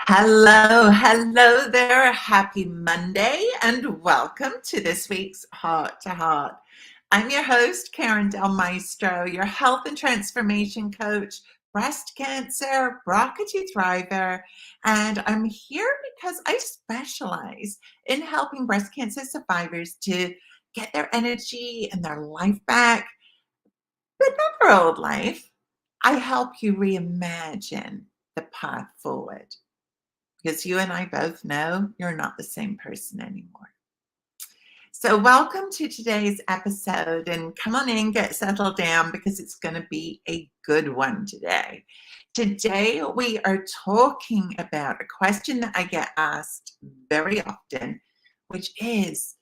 Hello there. Happy Monday and welcome to this week's Heart to Heart. I'm your host, Karin Del Maestro, your health and transformation coach, breast cancer, BRCA2 thriver, and I'm here because I specialize in helping breast cancer survivors to get their energy and their life back, but not their old life. I help you reimagine the path forward. Because you and I both know you're not the same person anymore. So welcome to today's episode, and come on in, get settled down, because it's going to be a good one today. Today we are talking about a question that I get asked very often, which is,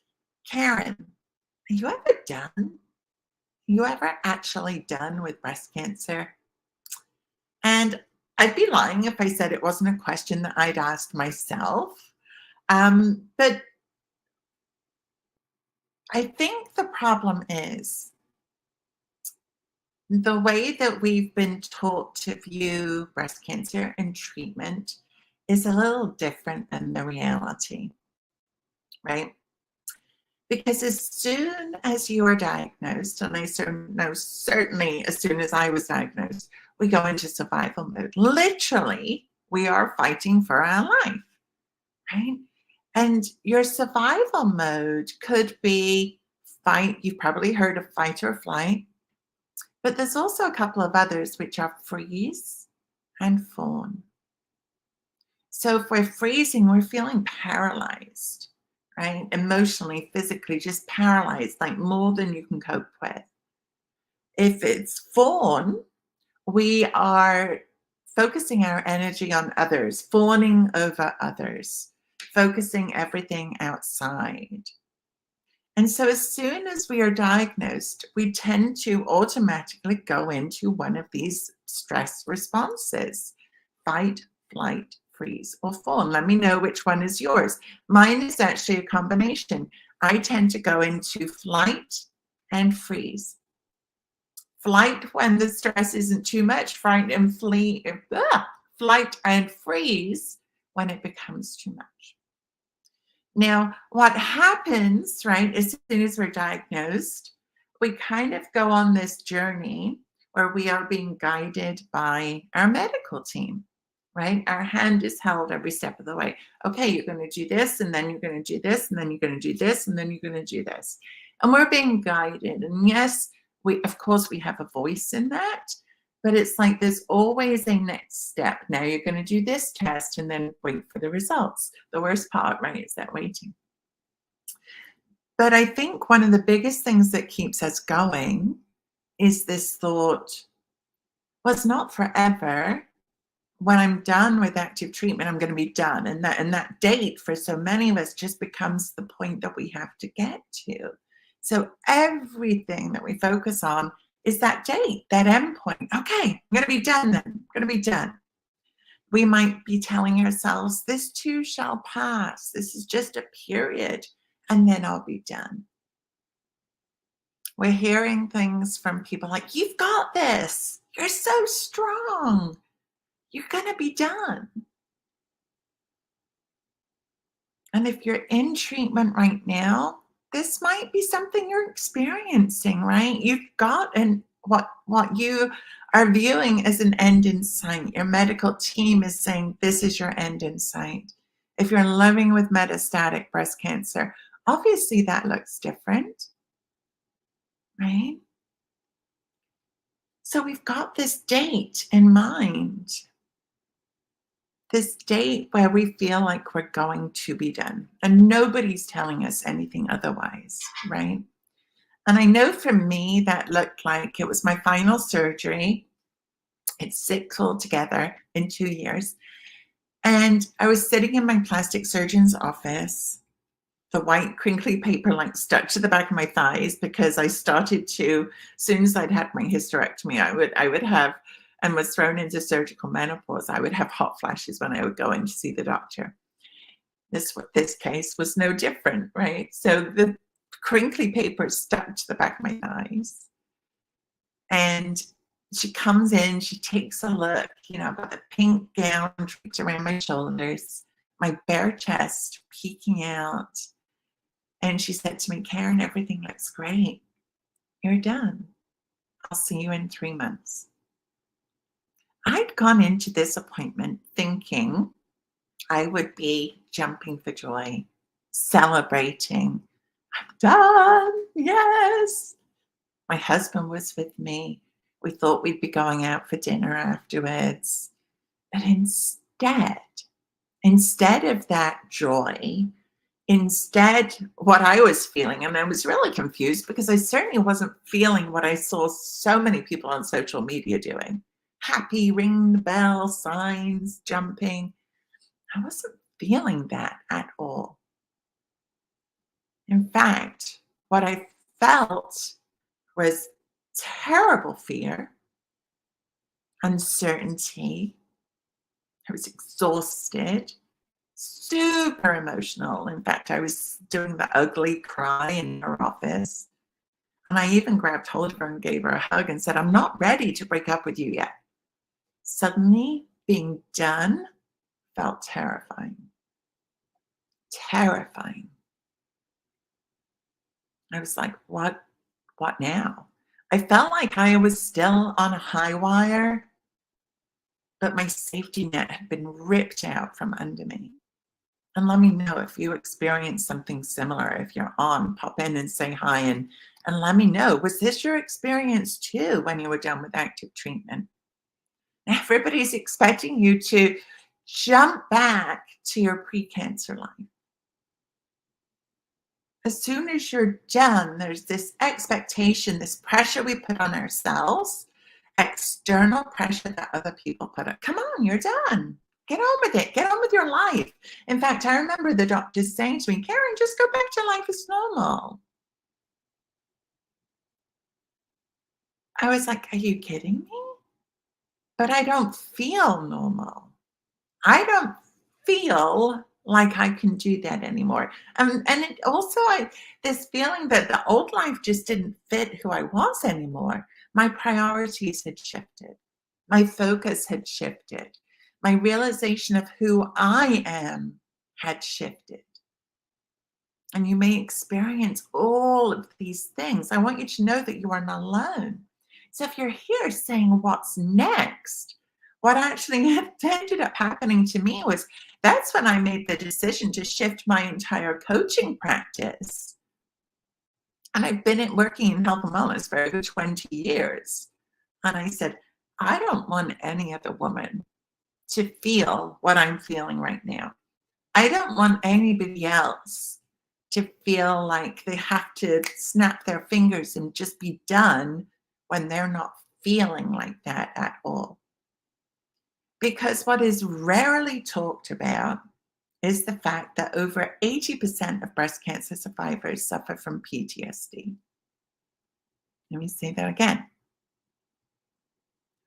Karin, are you ever done? Are you ever actually done with breast cancer? And I'd be lying if I said it wasn't a question that I'd asked myself. But I think the problem is the way that we've been taught to view breast cancer and treatment is a little different than the reality, right? Because as soon as you are diagnosed, and I know certainly as soon as I was diagnosed, we go into survival mode. Literally, we are fighting for our life, right? And your survival mode could be fight. You've probably heard of fight or flight, but there's also a couple of others, which are freeze and fawn. So if we're freezing, we're feeling paralyzed, right? Emotionally, physically, just paralyzed, like more than you can cope with. If it's fawn, we are focusing our energy on others, fawning over others, focusing everything outside. And so as soon as we are diagnosed, we tend to automatically go into one of these stress responses: fight, flight, freeze, or fawn. Let me know which one is yours. Mine is actually a combination. I tend to go into flight and freeze. Flight when the stress isn't too much, flight and freeze when it becomes too much. Now, what happens, right, as soon as we're diagnosed, we kind of go on this journey where we are being guided by our medical team, right? Our hand is held every step of the way. Okay, you're going to do this, and then you're going to do this, and then you're going to do this, and then you're going to do this. And we're being guided. And yes, of course, we have a voice in that. But it's like there's always a next step. Now you're going to do this test and then wait for the results. The worst part, right, is that waiting. But I think one of the biggest things that keeps us going is this thought, well, it's not forever. When I'm done with active treatment, I'm going to be done. And that date for so many of us just becomes the point that we have to get to. So everything that we focus on is that date, that end point. Okay, I'm going to be done then. I'm going to be done. We might be telling ourselves, this too shall pass. This is just a period, and then I'll be done. We're hearing things from people like, you've got this. You're so strong. You're going to be done. And if you're in treatment right now, this might be something you're experiencing, right? You've got what you are viewing as an end in sight. Your medical team is saying this is your end in sight. If you're living with metastatic breast cancer, obviously that looks different, right? So we've got this date in mind. This date where we feel like we're going to be done, and nobody's telling us anything otherwise, right? And I know for me, that looked like it was my final surgery. It's 6 altogether in 2 years. And I was sitting in my plastic surgeon's office, the white crinkly paper like stuck to the back of my thighs, because I started to, as soon as I'd had my hysterectomy, I would have, and was thrown into surgical menopause, I would have hot flashes when I would go in to see the doctor. This case was no different, right? So the crinkly paper stuck to the back of my thighs. And She comes in, she takes a look, I've got the pink gown draped around my shoulders, my bare chest peeking out. And she said to me, Karen, everything looks great. You're done. I'll see you in 3 months. I'd gone into this appointment thinking I would be jumping for joy, celebrating. I'm done. Yes. My husband was with me. We thought we'd be going out for dinner afterwards. But instead of that joy, instead, what I was feeling, and I was really confused because I certainly wasn't feeling what I saw so many people on social media doing. Happy, ring the bell, signs, jumping. I wasn't feeling that at all. In fact, what I felt was terrible fear, uncertainty. I was exhausted, super emotional. In fact, I was doing the ugly cry in her office. And I even grabbed hold of her and gave her a hug and said, I'm not ready to break up with you yet. Suddenly, being done felt terrifying. Terrifying. I was like, what now? I felt like I was still on a high wire, but my safety net had been ripped out from under me. And let me know if you experience something similar. If you're on, pop in and say hi and let me know. Was this your experience too when you were done with active treatment? Everybody's expecting you to jump back to your pre-cancer life. As soon as you're done, there's this expectation, this pressure we put on ourselves, external pressure that other people put up. Come on, you're done. Get on with it. Get on with your life. In fact, I remember the doctors saying to me, Karen, just go back to life as normal. I was like, are you kidding me? But I don't feel normal. I don't feel like I can do that anymore. And it also, this feeling that the old life just didn't fit who I was anymore. My priorities had shifted. My focus had shifted. My realization of who I am had shifted. And you may experience all of these things. I want you to know that you are not alone. So if you're here saying, what's next? What actually ended up happening to me was that's when I made the decision to shift my entire coaching practice. And I've been working in health and wellness for over 20 years. And I said, I don't want any other woman to feel what I'm feeling right now. I don't want anybody else to feel like they have to snap their fingers and just be done when they're not feeling like that at all. Because what is rarely talked about is the fact that over 80% of breast cancer survivors suffer from PTSD. Let me say that again.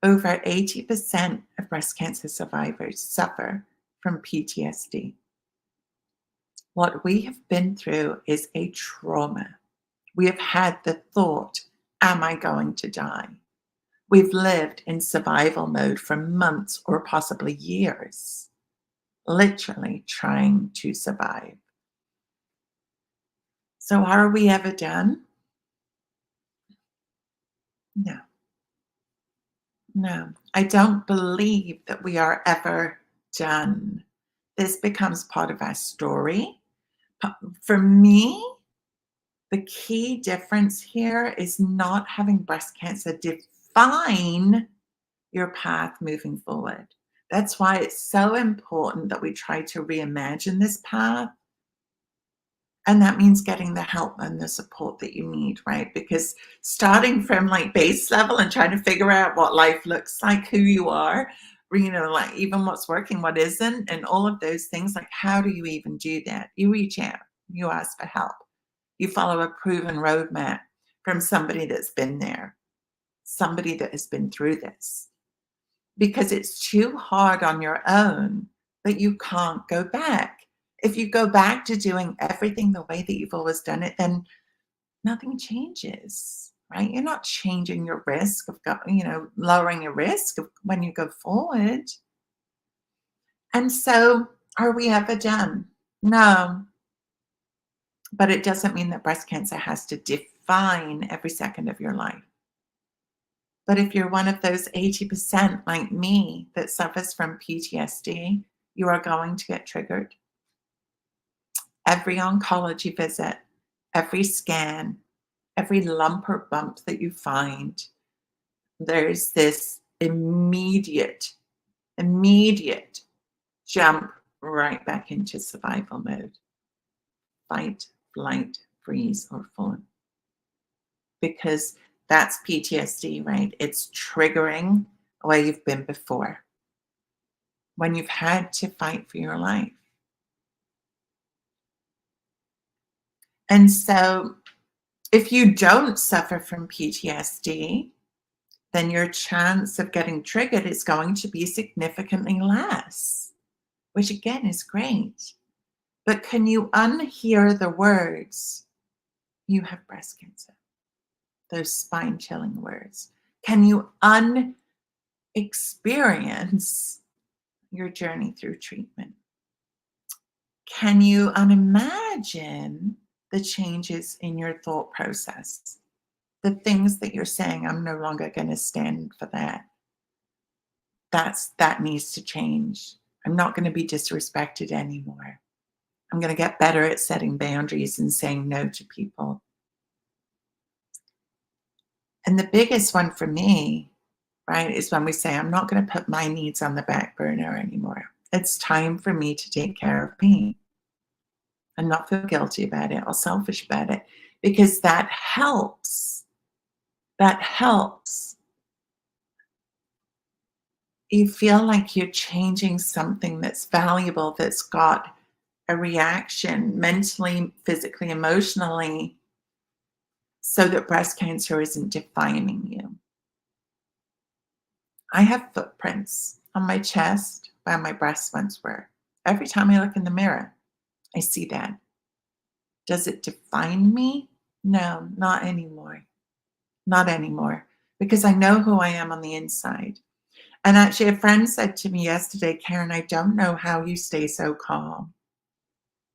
Over 80% of breast cancer survivors suffer from PTSD. What we have been through is a trauma. We have had the thought, am I going to die? We've lived in survival mode for months or possibly years, literally trying to survive. So are we ever done? No. No, I don't believe that we are ever done. This becomes part of our story. For me, the key difference here is not having breast cancer define your path moving forward. That's why it's so important that we try to reimagine this path. And that means getting the help and the support that you need, right? Because starting from like base level and trying to figure out what life looks like, who you are, like even what's working, what isn't, and all of those things, like how do you even do that? You reach out, you ask for help. You follow a proven roadmap from somebody that's been there, somebody that has been through this. Because it's too hard on your own that you can't go back. If you go back to doing everything the way that you've always done it, then nothing changes. right? You're not changing your risk of, lowering your risk of when you go forward. And so, are we ever done? No, but it doesn't mean that breast cancer has to define every second of your life. But if you're one of those 80% like me that suffers from PTSD, you are going to get triggered. Every oncology visit, every scan, every lump or bump that you find, there's this immediate jump right back into survival mode. Fight, flight, freeze, or fawn. Because that's PTSD, right? It's triggering where you've been before, when you've had to fight for your life. And so, if you don't suffer from PTSD, then your chance of getting triggered is going to be significantly less, which again is great. But can you unhear the words, "You have breast cancer"? Those spine chilling words. Can you unexperience your journey through treatment? Can you unimagine the changes in your thought process? The things that you're saying, "I'm no longer going to stand for that. That needs to change. I'm not going to be disrespected anymore. I'm going to get better at setting boundaries and saying no to people." And the biggest one for me, right, is when we say, "I'm not going to put my needs on the back burner anymore. It's time for me to take care of me and not feel guilty about it or selfish about it," because that helps. That helps. You feel like you're changing something that's valuable, that's got a reaction mentally, physically, emotionally, so that breast cancer isn't defining you. I have footprints on my chest where my breasts once were. Every time I look in the mirror, I see that. Does it define me? No, not anymore. Not anymore. Because I know who I am on the inside. And actually, a friend said to me yesterday, "Karin, I don't know how you stay so calm."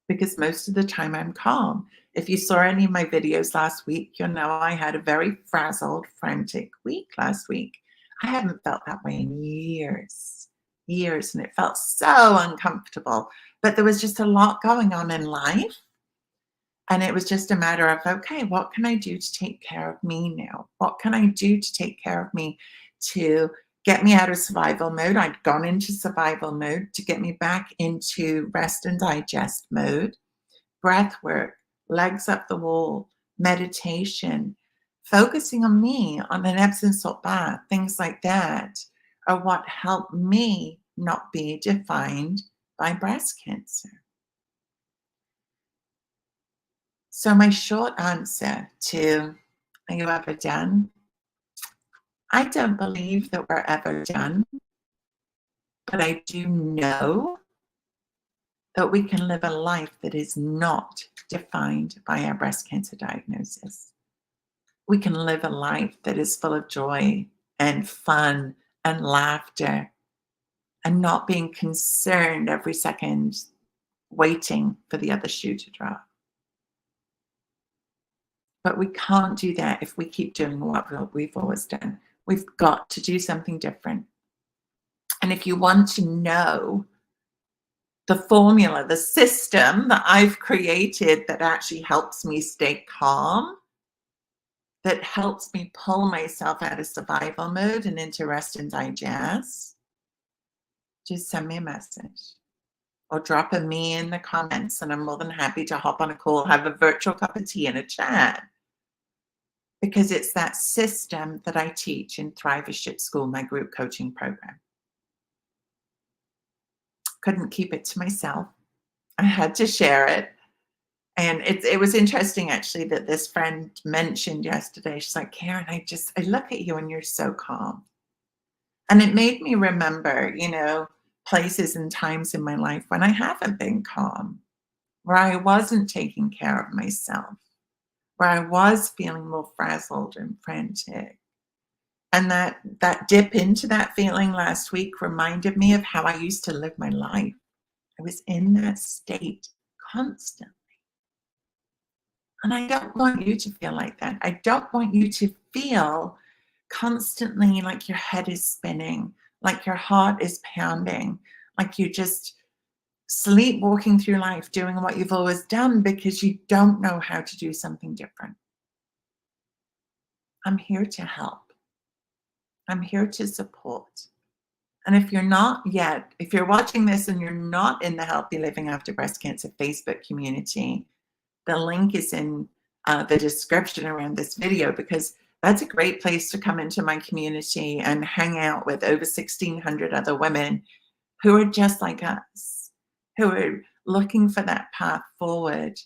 Because most of the time I'm calm. If you saw any of my videos last week, you'll know I had a very frazzled, frantic week last week. I haven't felt that way in years, and it felt so uncomfortable. But there was just a lot going on in life. And it was just a matter of, okay, what can I do to take care of me now? What can I do to take care of me to get me out of survival mode? I'd gone into survival mode to get me back into rest and digest mode. Breath work, legs up the wall, meditation, focusing on me, on an Epsom salt bath, things like that are what helped me not be defined by breast cancer. So my short answer to, "Are you ever done?" I don't believe that we're ever done, but I do know that we can live a life that is not defined by our breast cancer diagnosis. We can live a life that is full of joy and fun and laughter and not being concerned every second, waiting for the other shoe to drop. But we can't do that if we keep doing what we've always done. We've got to do something different. And if you want to know the formula, the system that I've created that actually helps me stay calm, that helps me pull myself out of survival mode and into rest and digest, just send me a message or drop a me in the comments, and I'm more than happy to hop on a call, have a virtual cup of tea and a chat. Because it's that system that I teach in Thrivership School, my group coaching program. Couldn't keep it to myself. I had to share it. And it was interesting, actually, that this friend mentioned yesterday. She's like, "Karin, I look at you and you're so calm." And it made me remember, places and times in my life when I haven't been calm, where I wasn't taking care of myself, where I was feeling more frazzled and frantic. And that dip into that feeling last week reminded me of how I used to live my life. I was in that state constantly. And I don't want you to feel like that. I don't want you to feel constantly like your head is spinning, like your heart is pounding, like you just sleepwalking through life doing what you've always done because you don't know how to do something different. I'm here to help. I'm here to support. And if you're not yet, if you're watching this and you're not in the Healthy Living After Breast Cancer Facebook community, the link is in the description around this video, because that's a great place to come into my community and hang out with over 1,600 other women who are just like us, who are looking for that path forward.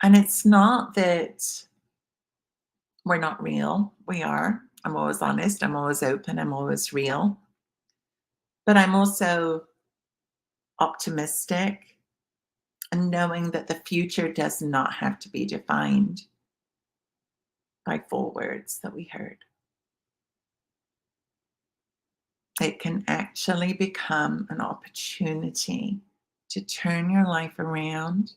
And it's not that we're not real. We are. I'm always honest. I'm always open. I'm always real. But I'm also optimistic and knowing that the future does not have to be defined by 4 words that we heard. It can actually become an opportunity to turn your life around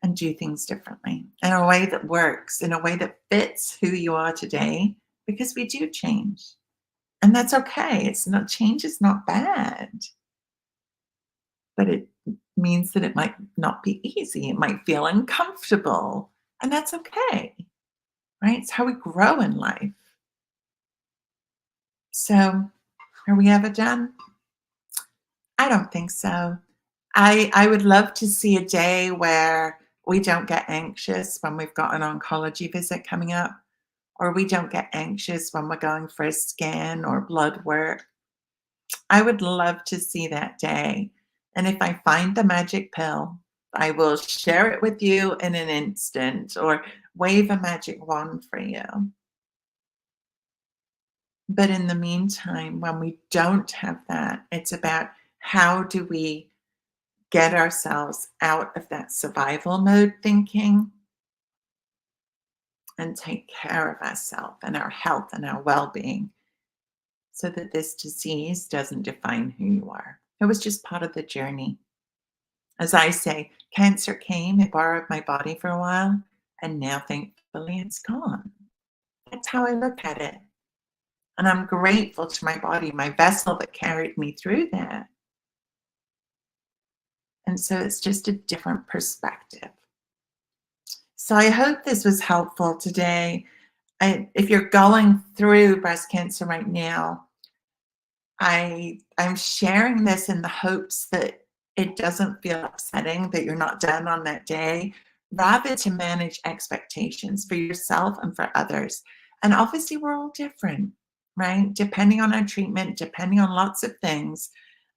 and do things differently in a way that works, in a way that fits who you are today, because we do change. And that's okay. It's not, change is not bad, but it means that it might not be easy. It might feel uncomfortable, and that's okay, right? It's how we grow in life. So, are we ever done? I don't think so. I would love to see a day where we don't get anxious when we've got an oncology visit coming up, or we don't get anxious when we're going for a scan or blood work. I would love to see that day. And if I find the magic pill, I will share it with you in an instant or wave a magic wand for you. But in the meantime, when we don't have that, it's about how do we get ourselves out of that survival mode thinking and take care of ourselves and our health and our well-being so that this disease doesn't define who you are. It was just part of the journey. As I say, cancer came, it borrowed my body for a while, and now thankfully it's gone. That's how I look at it. And I'm grateful to my body, my vessel that carried me through that. And so it's just a different perspective. So I hope this was helpful today. If you're going through breast cancer right now, I'm sharing this in the hopes that it doesn't feel upsetting, that you're not done on that day, rather to manage expectations for yourself and for others. And obviously we're all different, right? Depending on our treatment, depending on lots of things.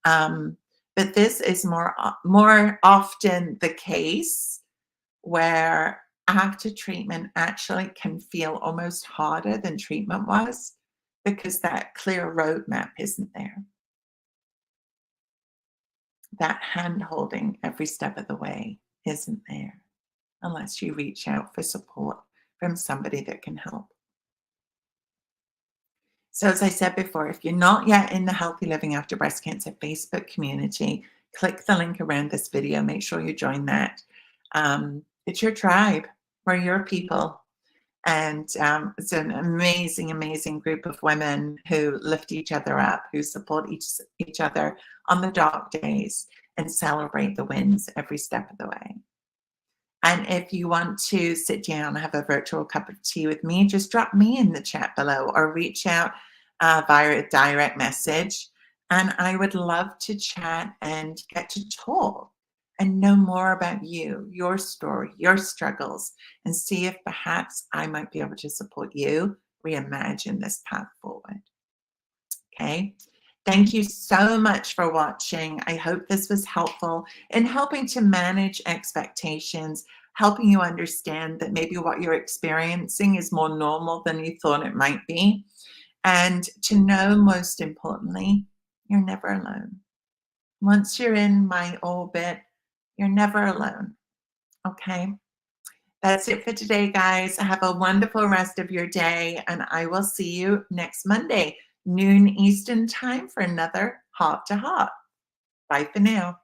But this is more often the case where after treatment actually can feel almost harder than treatment was, because that clear roadmap isn't there. That hand holding every step of the way isn't there unless you reach out for support from somebody that can help. So as I said before, if you're not yet in the Healthy Living After Breast Cancer Facebook community, click the link around this video. Make sure you join that. It's your tribe. We're your people. And it's an amazing, amazing group of women who lift each other up, who support each other on the dark days and celebrate the wins every step of the way. And if you want to sit down and have a virtual cup of tea with me, just drop me in the chat below or reach out via a direct message. And I would love to chat and get to talk and know more about you, your story, your struggles, and see if perhaps I might be able to support you reimagine this path forward. Okay. Thank you so much for watching. I hope this was helpful in helping to manage expectations, helping you understand that maybe what you're experiencing is more normal than you thought it might be. And to know, most importantly, you're never alone. Once you're in my orbit, you're never alone. Okay. That's it for today, guys. Have a wonderful rest of your day, and I will see you next Monday, noon Eastern time, for another Heart to Heart. Bye for now.